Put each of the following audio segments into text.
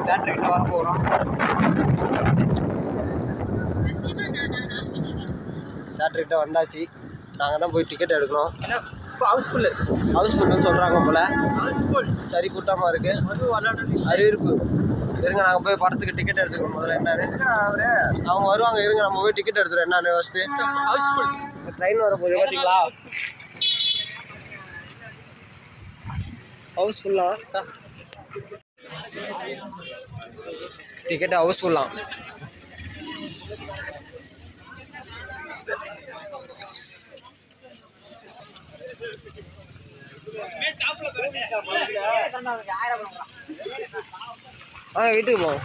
தேட்டர்கிட்ட வர போகிறோம். தேட்டர்கிட்ட வந்தாச்சு. நாங்கள் தான் போய் டிக்கெட் எடுக்கணும். ஹவுஸ்ஃபுல்லுன்னு சொல்கிறாங்க போல். சரி கூட்டமாக இருக்குது. அறிவிப்பு இருங்க, நாங்கள் போய் படத்துக்கு டிக்கெட் எடுத்துக்கணும். முதல்ல என்னன்னு அவங்க வருவாங்க. இருங்க, நம்ம போய் டிக்கெட் எடுத்துகிறோம். என்னன்னு ஃபஸ்ட்டு ஹவுஸ்ஃபுல் ட்ரெயின் வர போகுது பார்த்தீங்களா? ஹவுஸ்ஃபுல்லாக டிக்கெட் ஹவுஸ்ஃபுல்லாக. வீட்டுக்கு போவோம்.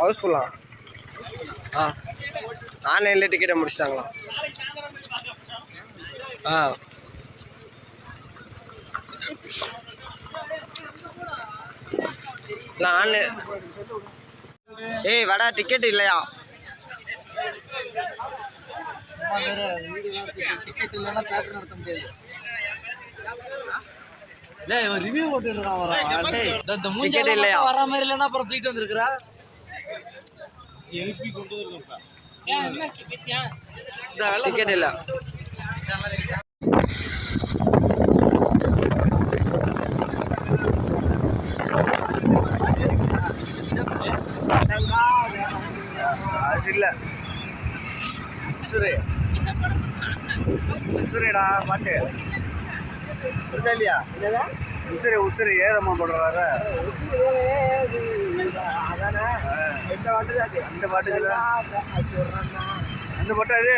ஹவுஸ்ஃபுல்லா. ஆன்லைன்ல டிக்கெட்டை முடிச்சிட்டாங்களா? இல்லை ஆன்லைன். ஏய் வடா, டிக்கெட் இல்லையா? டிக்கெட் இல்லைன்னா தேட்டர் நடத்த முடியாது. ரிவ்யூ டிக்கெட் இல்லையா? வர மாதிரி இல்லைன்னா அப்புறம் தூக்கிட்டு வந்துருக்குறா. டிக்கெட் இல்லை. அது இல்லை. உசுரேடா பாட்டு இல்லையா? உசுறு ஏதம்மா போடுறாரு. அந்த பாட்டு அது